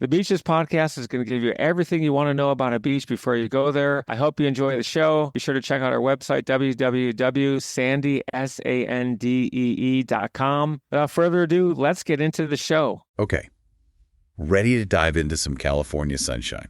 The Beaches podcast is going to give you everything you want to know about a beach before you go there. I hope you enjoy the show. Be sure to check out our website, www.sandee.com. Without further ado, let's get into the show. Okay, ready to dive into some California sunshine.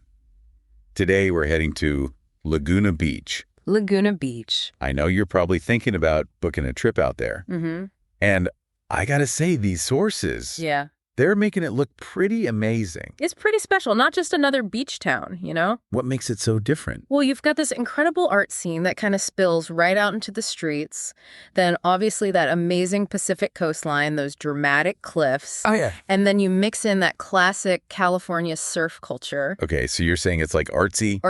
Today, we're heading to Laguna Beach. Laguna Beach. I know you're probably thinking about booking a trip out there. Mm-hmm. And I got to say, these sources, Yeah. they're making it look pretty amazing. It's pretty special. Not just another beach town, you know? What makes it so different? Well, you've got this incredible art scene that kind of spills right out into the streets. Then obviously that amazing Pacific coastline, those dramatic cliffs. Oh, yeah. And then you mix in that classic California surf culture. Okay, so you're saying it's like artsy,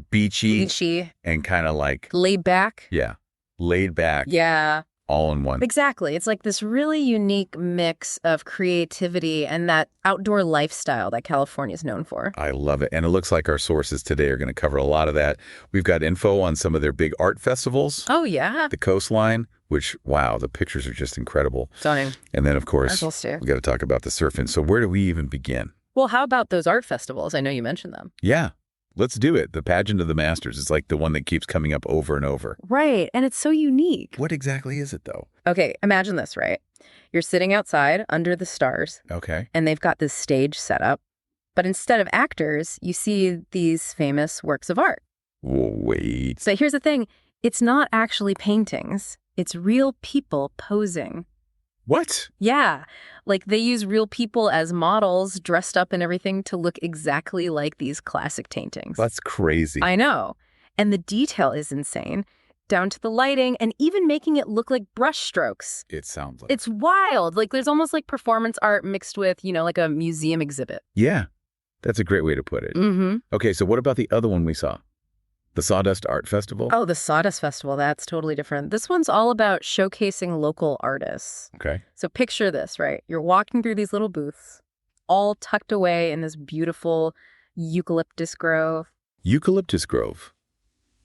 beachy, and kind of like, laid back. yeah, laid back, Yeah. all in one. Exactly. It's like this really unique mix of creativity and that outdoor lifestyle that California is known for. I love it. And it looks like our sources today are going to cover a lot of that. We've got info on some of their big art festivals. Oh, yeah. The coastline, which, wow, the pictures are just incredible. Stunning. And then, of course, Marshall's too. we got to talk about the surfing. So where do we even begin? Well, how about those art festivals? I know you mentioned them. Yeah, let's do it. The Pageant of the Masters is like the one that keeps coming up over and over. Right. And it's so unique. What exactly is it, though? Okay, imagine this, right? You're sitting outside under the stars, Okay. and they've got this stage set up. But instead of actors, you see these famous works of art. Wait. So here's the thing. It's not actually paintings. It's real people posing. What? Yeah, like they use real people as models dressed up and everything to look exactly like these classic paintings. That's crazy. I know. And the detail is insane, down to the lighting and even making it look like brush strokes. It sounds like. It's wild. Like there's almost like performance art mixed with, you know, like a museum exhibit. Yeah, that's a great way to put it. Mm-hmm. Okay, so what about the other one we saw? The Sawdust Art Festival? Oh, the Sawdust Festival. That's totally different. This one's all about showcasing local artists. Okay. So picture this, right? You're walking through these little booths, all tucked away in this beautiful eucalyptus grove. Eucalyptus Grove.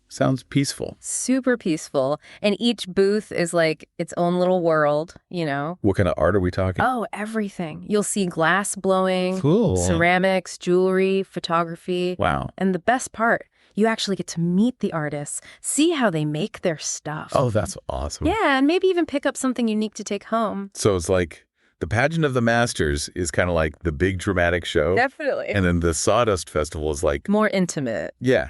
Sounds peaceful. Super peaceful. And each booth is like its own little world, you know? What kind of art are we talking? Oh, everything. You'll see glass blowing, Cool. ceramics, jewelry, photography. Wow. And the best part, you actually get to meet the artists, see how they make their stuff. Oh, that's awesome. Yeah, and maybe even pick up something unique to take home. So it's like the Pageant of the Masters is kind of like the big dramatic show. Definitely. And then the Sawdust Festival is like, More intimate. yeah,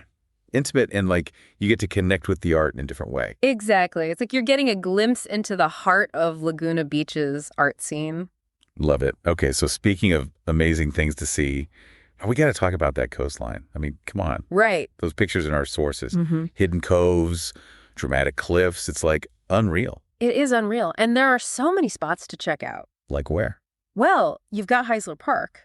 intimate, and like you get to connect with the art in a different way. Exactly. It's like you're getting a glimpse into the heart of Laguna Beach's art scene. Love it. Okay, so speaking of amazing things to see, we got to talk about that coastline. I mean, come on. Right. Those pictures in our sources, Mm-hmm. hidden coves, dramatic cliffs. It's like unreal. It is unreal. And there are so many spots to check out. Like where? Well, you've got Heisler Park,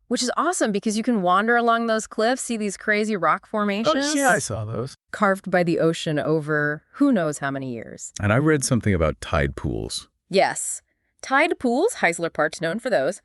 which is awesome because you can wander along those cliffs, see these crazy rock formations saw those. carved by the ocean over who knows how many years. And I read something about tide pools. Yes. Tide pools, Heisler Park's known for those.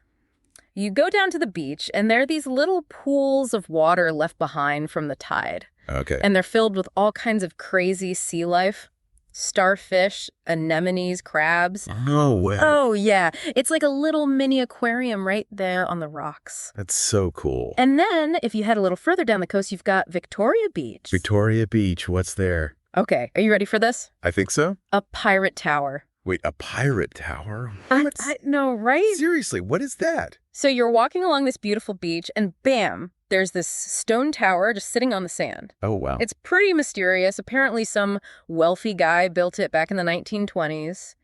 You go down to the beach, and there are these little pools of water left behind from the tide. Okay. And they're filled with all kinds of crazy sea life. Starfish, anemones, crabs. No way. Oh, yeah. It's like a little mini aquarium right there on the rocks. That's so cool. And then, if you head a little further down the coast, you've got Victoria Beach. Victoria Beach, what's there? Okay, are you ready for this? I think so. A pirate tower. Wait, a pirate tower? What? I know, right? Seriously, what is that? So you're walking along this beautiful beach, and bam, there's this stone tower just sitting on the sand. Oh, wow. It's pretty mysterious. Apparently some wealthy guy built it back in the 1920s,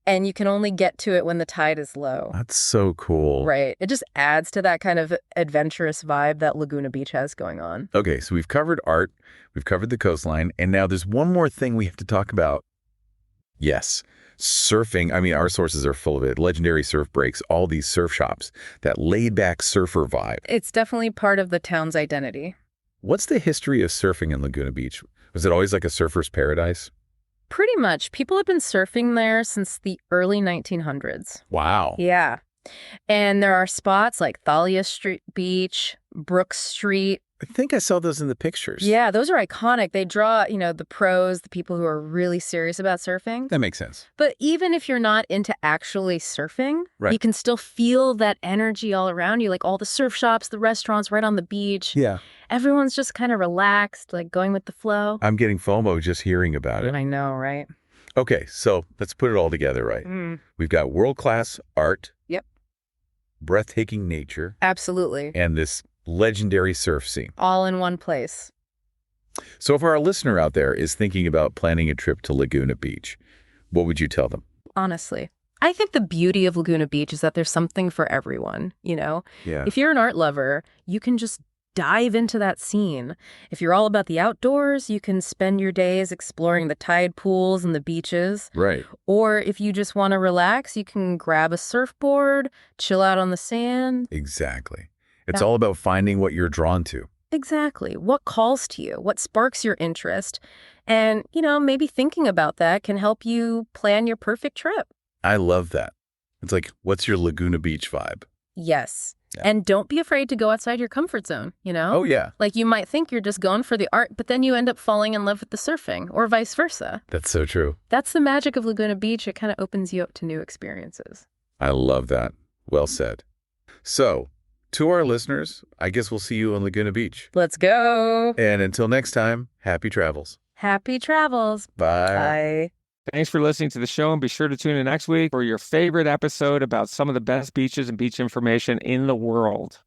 and you can only get to it when the tide is low. That's so cool. Right. It just adds to that kind of adventurous vibe that Laguna Beach has going on. Okay, so we've covered art, we've covered the coastline, and now there's one more thing we have to talk about. Yes, surfing. I mean, our sources are full of it. Legendary surf breaks, all these surf shops, that laid-back surfer vibe. It's definitely part of the town's identity. What's the history of surfing in Laguna Beach? Was it always like a surfer's paradise? Pretty much. People have been surfing there since the early 1900s. Wow. Yeah. And there are spots like Thalia Street Beach, Brook Street, I think I saw those in the pictures. Yeah, those are iconic. They draw, the pros, the people who are really serious about surfing. That makes sense. But even if you're not into actually surfing, Right. you can still feel that energy all around you, like all the surf shops, the restaurants right on the beach. Yeah. Everyone's just kind of relaxed, like going with the flow. I'm getting FOMO just hearing about it. I know, right? Okay, so let's put it all together, right? We've got world-class art. Yep. Breathtaking nature. Absolutely. And this legendary surf scene. All in one place. So if our listener out there is thinking about planning a trip to Laguna Beach, what would you tell them? Honestly, I think the beauty of Laguna Beach is that there's something for everyone, Yeah. If you're an art lover, you can just dive into that scene. If you're all about the outdoors, you can spend your days exploring the tide pools and the beaches. Right. Or if you just want to relax, you can grab a surfboard, chill out on the sand. Exactly. It's all about finding what you're drawn to. Exactly. What calls to you? What sparks your interest? And, maybe thinking about that can help you plan your perfect trip. I love that. It's like, what's your Laguna Beach vibe? Yes. Yeah. And don't be afraid to go outside your comfort zone, Oh, yeah. Like you might think you're just going for the art, but then you end up falling in love with the surfing or vice versa. That's so true. That's the magic of Laguna Beach. It kind of opens you up to new experiences. I love that. Well said. So, to our listeners, I guess we'll see you on Laguna Beach. Let's go. And until next time, happy travels. Happy travels. Bye. Bye. Thanks for listening to the show, and be sure to tune in next week for your favorite episode about some of the best beaches and beach information in the world.